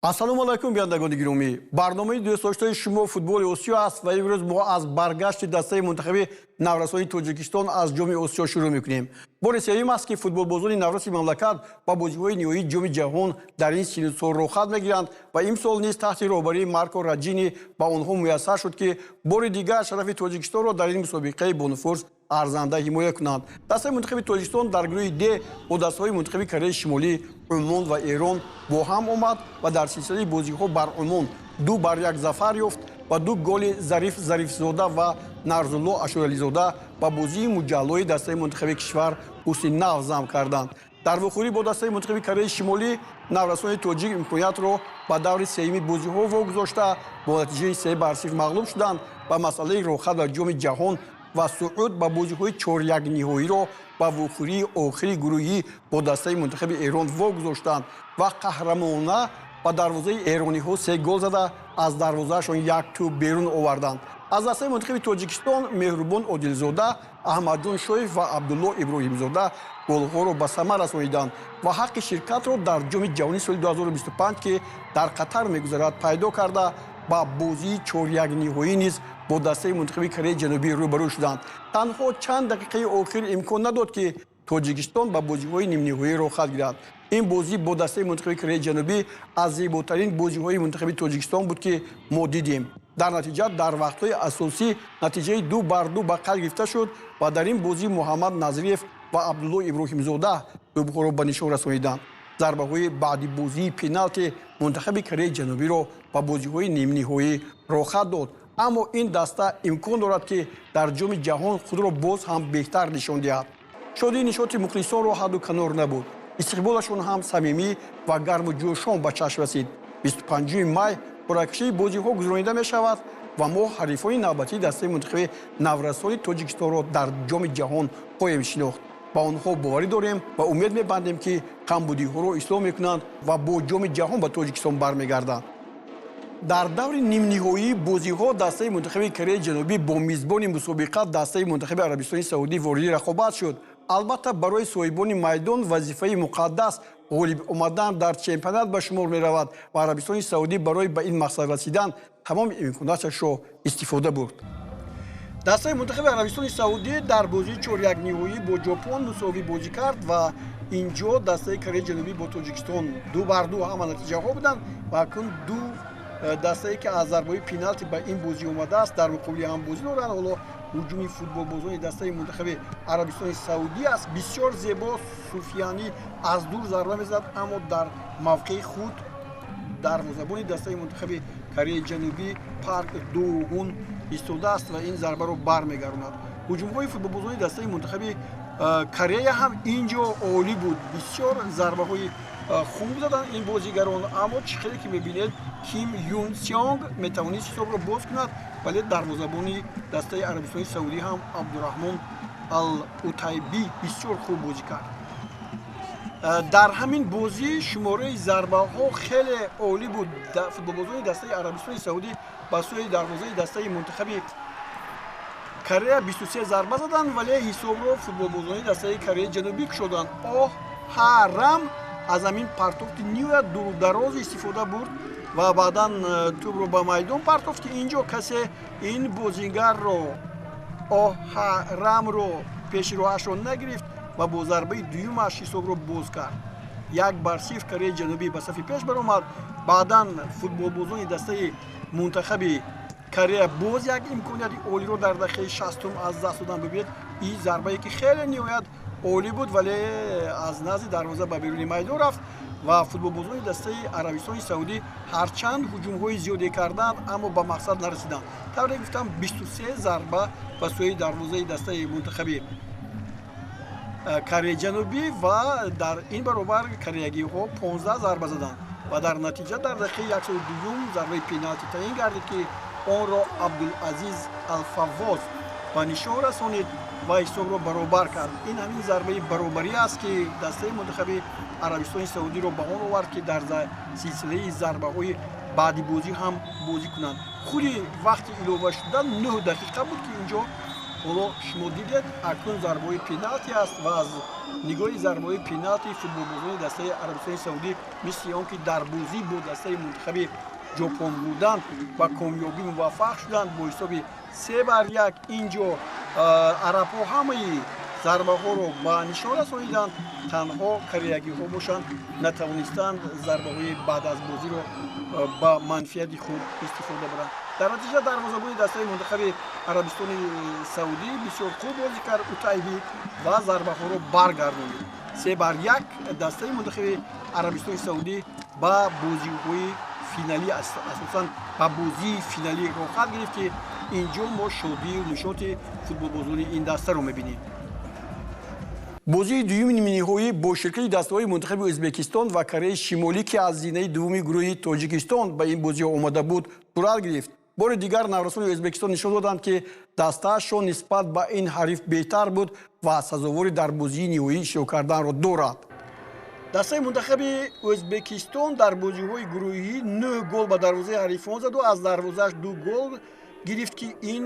ассалому алайкум биандагони гиромӣ. барномаи дӯстдоштаи шумо футболи осиё аст ва имрӯз мо аз баргашти дастаи мунтахаби наврасони тоҷикистон аз ҷоми осиё шурӯъ мекунем. бори сеюм аст ки футболбозони навраси мамлакат ба бозиҳои ниҳоии ҷоми ҷаҳон дар ин сину сол рохат мегиранд ва имсол низ таҳти роҳбарии Марко Раҷини ба онҳо муяссар шуд ки бори дигар шарафи Тоҷикистонро дар ин мусобиқаи бонуфурс арзанда ҳимоя кунанд. дастаи мунтахаби Тоҷикистон дар гурӯҳи Д бо дастаҳои мунтахаби Кореяи Шимолӣ, Умон ва Эрон бо ҳам омад ва дар силсилаи бозиҳо бар Умон 2-1 зафар ёфт ва 2 голи Зариф Зарифзода ва Нарзулло Ашурализода ба бозии муҷаллои дастаи мунтахаби кишвар ҳусни нав зам карданд. дар вохӯрӣ бо дастаи мунтахаби Кореяи Шимолӣ наврасони тоҷик имкониятро ба даври сеюми бозиҳо вогузошта бо натиҷаи 3-0 мағлуб шуданд ва масъалаи рохат ба ҷоми ҷаҳон ва суъуд ба бозиҳои 4-1 ниҳоиро ба вохӯрии охири гурӯҳӣ бо дастаи мунтахаби Эрон вогузоштанд ва қаҳрамона ба дарвозаи эрониҳо 3 гол зада аз дарвозаашон 1 тӯб берун оварданд. аз дастаи мунтахаби Тоҷикистон Меҳрубон Одилзода, Аҳмадҷон Шоев ва Абдулло Иброҳимзода голҳоро ба самар расониданд ва ҳаққи ширкатро дар ҷоми ҷаҳонии соли 2025 ки дар Қатар мегузарад пайдо карда ба бозии 4-1 ниҳоӣ низ бо дастаи мунтахаби Кореяи Ҷанубӣ рӯбарӯ шуданд. танҳо чанд дақиқаи охир имкон надод ки Тоҷикистон ба бозиҳои нимниҳоӣ рохат гирад. ин бозӣ бо дастаи мунтахаби Кореяи Ҷанубӣ аз зеботарин бозиҳои мунтахаби Тоҷикистон буд ки мо дидем. дар натиҷа дар вақтҳои асосӣ натиҷаи 2-2 ба қайд гирифта шуд ва дар ин бозӣ Муҳаммад Назириев ва Абдулло Иброҳимзода тӯбҳоро ба нишон расониданд. зарбаҳои баъди бозии пеналти мунтахаби Кореяи Ҷанубиро ба бозиҳои нимниҳоӣ рохат дод. аммо ин даста имкон дорад ки дар ҷоми ҷаҳон худро боз ҳам беҳтар нишон диҳад. шодии нишоти мухлисонро ҳадду канор набуд. истиқболашон ҳам самимӣ ва гарму ҷӯшон ба чашм расид. 25 май қуръакашии бозиҳо гузаронида мешавад ва мо ҳарифони навбатии дастаи мунтахаби наврасони Тоҷикистонро дар ҷоми ҷаҳон хоҳем шинохт. ба онҳо боварӣ дорем ва умед мебандем ки камбудиҳоро ислоҳ мекунанд ва бо ҷоми ҷаҳон ба Тоҷикистон бармегарданд. дар даври нимниҳоии бозиҳо дастаи мунтахаби Кореяи Ҷанубӣ бо мизбони мусобиқа дастаи мунтахаби Арабистони Саудӣ вориди рақобат шуд. албатта барои соҳибони майдон вазифаи муқаддас ғолиб омадан дар чемпионат ба шумор меравад ва Арабистони Саудӣ барои ба ин мақсад расидан тамоми имконияташро истифода бурд. дастаи мунтахаби Арабистони Саудӣ дар бозии 4-1 ниҳоӣ бо Ҷопон мусовӣ бозӣ кард ва инҷо дастаи Кореяи Ҷанубӣ бо Тоҷикистон 2-2 ҳама натиҷаҳо буданд ва акун дастае ки аз зарбаҳои пеналти ба ин бозӣ омадааст дар муқобили ҳам бозӣ доранд. ҳоло ҳуҷуми футболбозони дастаи мунтахаби Арабистони Саудӣ аст. бисёр зебо Суфиянӣ аз дур зарба мезанад, аммо дар мавқеи худ дарвозабони дастаи мунтахаби Кореяи Ҷанубӣ Парк Доҳун истодааст ва ин зарбаро бармегаронад. ҳуҷумҳои футболбозони дастаи мунтахаби Корея ҳам инҷо олӣ буд. бисёр зарбаҳои хуб заданд ин бозигарон, аммо чӣ хеле ки мебинед Ким Юн Сёнг метавонист ҳисобро боз кунад, вале дарвозабони дастаи Арабистони Саудӣ ҳам Абдураҳмон Ал-Утайбӣ бисёр хуб бозӣ кард. дар ҳамин бозӣ шумораи зарбаҳо хеле олӣ буд. футболбозони дастаи Арабистони Саудӣ ба сӯи дарвозаи дастаи мунтахаби Корея 23 зарба заданд, вале ҳисобро футболбозони дастаи Кореяи Ҷанубӣ кушоданд. Ҳарам аз ҳамин партофти нивоят дурудароз истифода бурд ва баъдан тӯбро ба майдон партофт ки инҷо касе ин бозигарро Ҳарамро пеши роҳашро нагирифт ва бо зарбаи дуюмаш ҳисобро боз кард. 1-0 Кореяи Ҷанубӣ ба сафи пеш баромад. баъдан футболбозони дастаи мунтахаби Корея боз як имконияти олиро дар дақиқаи 60 аз даст доданд. бибинед ин зарбае ки хеле ниҳоят олӣ буд, вале аз назди дарвоза ба беруни майдон рафт ва футболбозони дастаи Арабистони Саудӣ ҳарчанд ҳуҷумҳои зиёде карданд, аммо ба мақсад нарасиданд. тавре гуфтам 23 зарба ба сӯи дарвозаи дастаи мунтахаби Кореяи Ҷанубӣ ва дар ин баробар кореягиҳо 15 зарба заданд ва дар натиҷа дар дақиқаи 102 зарбаи пеналти таъин гардид ки онро Абдулазиз Алфаввоз ба нишон расонид ва ҳисобро баробар кард. ин ҳамин зарбаи баробарӣ аст ки дастаи мунтахаби Арабистони Саудиро ба он овард ки дар силсилаи зарбаҳои баъди бозӣ ҳам бозӣ кунанд. худи вақти илова шуда 9 дақиқа буд ки инҷо ҳоло шумо дидед акнун зарбаҳои пеналти аст ва аз нигоҳи зарбаҳои пеналти футболбозони дастаи Арабистони Саудӣ мисли он ки дар бозӣ бо дастаи мунтахаби ҷопон буданд ба комёбӣ муваффақ шуданд бо ҳисоби 3-1. Инҷо арабҳо ҳамаи зарбаҳоро ба нишон расониданд, танҳо кореягиҳо бошанд натавонистанд зарбаҳои баъд аз бозиро ба манфиати худ истифода баранд. дар натиҷа дарвозабони дастаи мунтахаби Арабистони Саудӣ бисёр хуб бозӣ кард Утайби ва зарбаҳоро баргардонид. 3-1 дастаи мунтахаби Арабистони Саудӣ ба бозиҳои финалӣ асосан ба бозии финалӣ роҳат гирифт ки инҷо мо шодию нишоти футболбозони ин дастаро мебинем. бозии дуюми нимниҳоӣ бо ширкати дастаҳои мунтахаби Ӯзбекистон ва Кореяи Шимолӣ ки аз зинаи дуввуми гурӯҳи Тоҷикистон ба ин бозиҳо омада буд сурат гирифт. бори дигар наврасони Ӯзбекистон нишон доданд ки дастаашон нисбат ба ин ҳариф беҳтар буд ва сазовори дар бозии ниҳоӣ иштирок карданро дорад. дастаи мунтахаби Ӯзбекистон дар бозиҳои гурӯҳӣ 9 гол ба дарвозаи ҳарифон заду аз дарвозааш 2 гол гирифт ки ин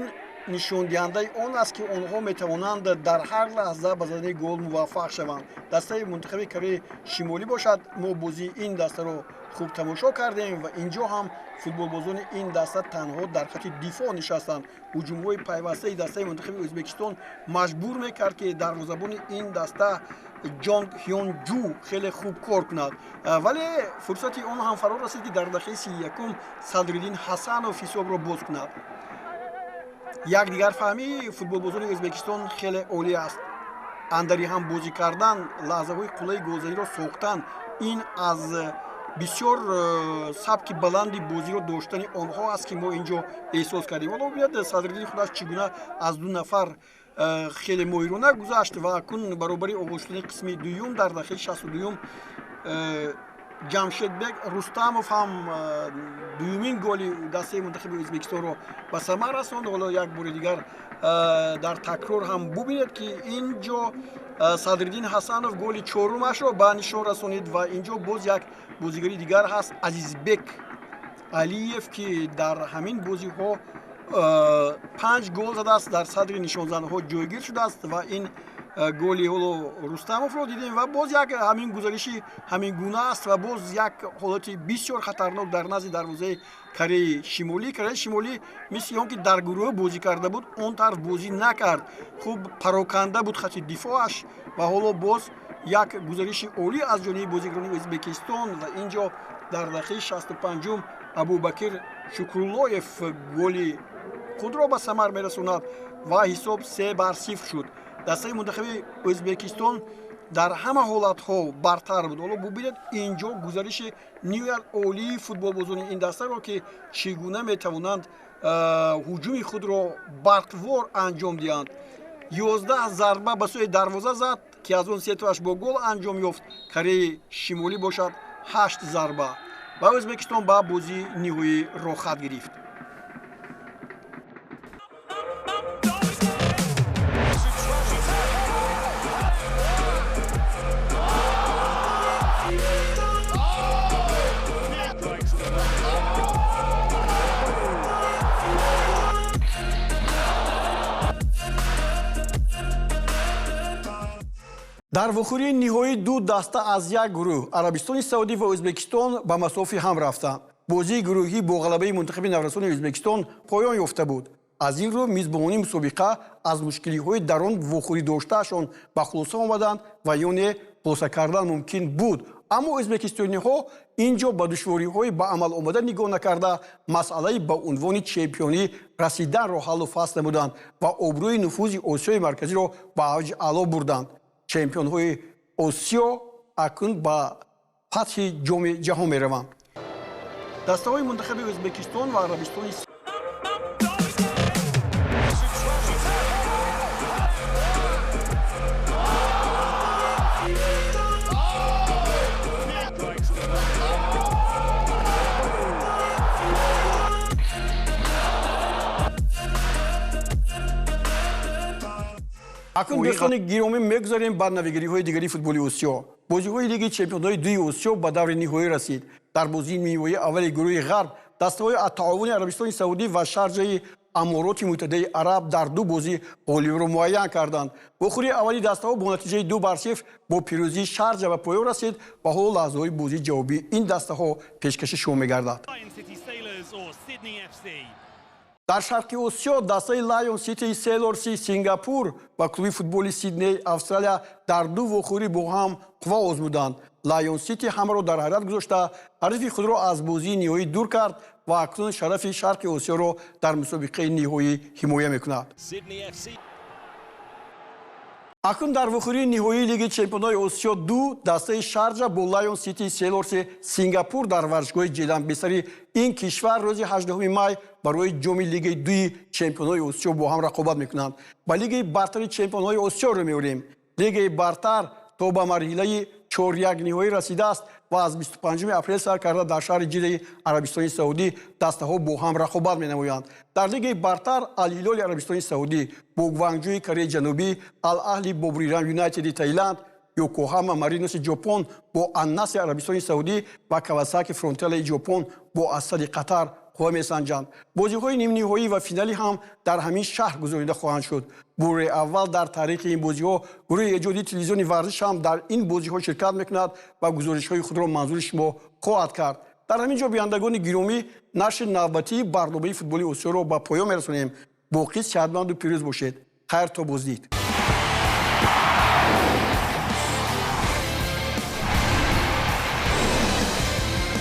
нишондиҳандаи он аст ки онҳо метавонанд дар ҳар лаҳза ба задани гол муваффақ шаванд. дастаи мунтахаби Кореяи Шимолӣ бошад, мо бозии ин дастаро хуб тамошо кардем ва инҷо ҳам футболбозони ин даста танҳо дар хати дифоъ нишастанд. ҳуҷумҳои пайвастаи дастаи мунтахаби Ӯзбекистон маҷбур мекард ки дарвозабони ин даста Ҷонг Ҳёнҷу хеле хуб кор кунад, вале фурсати он ҳам фаро расид ки дар дақиқаи 31 Садриддин Ҳасанов ҳисобро боз кунад. як дигар фаҳмии футболбозони Ӯзбекистон хеле олӣ аст. андари ҳам бозӣ кардан, лаҳзаҳои қуллаи голзаниро сохтан, ин аз бисёр сабки баланди бозиро доштани онҳо аст ки мо инҷо эҳсос кардем. ҳоло биёд Садриддин худаш чӣ гуна аз ду нафар хеле моҳирона гузашт ва акун баробари оғоз шудани қисми дуюм дар дақиқаи 62 Ҷамшедбек Рустамов ҳам дуюмин голи дастаи мунтахаби Ӯзбекистонро ба самар расонд. ҳоло як бори дигар дар такрор ҳам бубинед ки инҷо Садриддин Ҳасанов голи чорумашро ба нишон расонид ва инҷо боз як бозигари дигар ҳаст Азизбек Алиев ки дар ҳамин бозиҳо 5 гол задааст, дар садри нишонзанҳо ҷойгир шудааст ва ин голи ҳоло Рустамовро дидем ва боз як ҳамин гузариши ҳамин гуна аст ва боз як ҳолати бисёр хатарнок дар назди дарвозаи Кореяи Шимолӣ. Кореяи Шимолӣ мисли он ки дар гурӯҳ бозӣ карда буд, он тарз бозӣ накард, хуб пароканда буд хати дифоъаш ва ҳоло боз як гузариши олӣ аз ҷониби бозигарони Ӯзбекистон ва инҷо дар дақиқаи 65 Абубакир Шукруллоев голи худро ба самар мерасонад ва ҳисоб 3-0 шуд. дастаи мунтахаби Ӯзбекистон дар ҳама ҳолатҳо бартар буд. ҳоло бубинед инҷо гузариши ниҳоят олии футболбозони ин дастаро ки чӣ гуна метавонанд ҳуҷуми худро барқвор анҷом диҳанд. 11 зарба ба сӯи дарвоза зад ки аз он сетоаш бо гол анҷом ёфт. Кореяи Шимолӣ бошад 8 зарба ва Ӯзбекистон ба бозии ниҳоӣ рохат гирифт. дар вохӯрии ниҳоӣ ду даста аз як гурӯҳ Арабистони Саудӣ ва Ӯзбекистон ба масофи ҳам рафтанд. бозии гурӯҳӣ бо ғалабаи мунтахаби наврасони Ӯзбекистон поён ёфта буд. аз ин рӯ мизбонони мусобиқа аз мушкилиҳои дар он вохӯрӣ доштаашон ба хулоса омаданд ва ё не хулоса кардан мумкин буд. аммо ӯзбекистониҳо инҷо ба душвориҳои ба амал омада нигоҳ накарда масъалаи ба унвони чемпионӣ расиданро ҳаллу фасл намуданд ва обрӯи нуфузи Осиёи марказиро ба авҷи аъло бурданд. чемпионҳои Осиё акун ба фатҳи ҷоми ҷаҳон мераванд. дастаҳои мунтахаби Ӯзбекистон ва Арабистони акун дӯстони гиромӣ мегузарем ба навигариҳои дигари футболи Осиё. бозиҳои лиги чемпионҳои дуи Осиё ба даври ниҳоӣ расид. дар бозии ниҳоии аввали гурӯҳи ғарб дастаҳои Ат-Таовуни Арабистони Саудӣ ва Шарҷаи амороти муттаҳидаи араб дар ду бозӣ ғолибро муайян карданд. вохӯри аввали дастаҳо бо натиҷаи 2-0 бо пирӯзии Шарҷа ба поён расид ва ҳоло лаҳзаҳои бозии ҷавобии ин дастаҳо пешкаши шумо мегардад. дар шарқи осиё дастаи Lion City Sailors Сингапур ва клуби футболи Сидней Австралия дар ду вохӯрӣ бо ҳам қувва озмуданд. Lion City ҳамаро дар ҳайрат гузошта ҳарафи худро аз бозии ниҳоӣ дур кард ва акнун шарафи шарқи осиёро дар мусобиқаи ниҳоӣ ҳимоя мекунад. акнун дар вохӯрии ниҳоии Лиги Чемпионҳои Осиё 2 дастаи Шарҷа бо Lion City Sailors Сингапур дар варзишгоҳи ҷеланбесари ин кишвар рӯзи 18 май барои ҷоми Лигаи 2 Чемпионҳои Осиё бо ҳам рақобат мекунанд. ба Лигаи бартари Чемпионҳои Осиё рӯ меорем. Лигаи бартар то ба марҳилаи 4-1 ниҳоӣ расидааст ва аз 25 апрел сар карда дар шаҳри Ҷиддаи Арабистони Саудӣ дастаҳо бо ҳам рақобат менамоянд. дар Лигаи бартар Ал-Ҳилоли Арабистони Саудӣ бо Гванҷӯи Кореяи Ҷанубӣ, Ал-Аҳли бо Бурирам Юнайтеди Таиланд, Йокоҳама Мариноси Ҷопон бо Ан-Насри Арабистони Саудӣ ва Кавасаки Фронтелаи Ҷопон бо Асади Қатар қувва месанҷанд. бозиҳои нимниҳоӣ ва финалӣ ҳам дар ҳамин шаҳр гузаронида хоҳанд шуд. бораи аввал дар таърихи ин бозиҳо гурӯҳи эҷоди телевизиони варзиш ҳам дар ин бозиҳо ширкат мекунад ва гузоришҳои худро манзури шумо хоҳад кард. дар ҳамин ҷо биёндагони гиромӣ нашри навбатии барномаи футболи осиёро ба поён мерасонем. боқӣ сеҳатманду пирӯз бошед. хайр то боздид.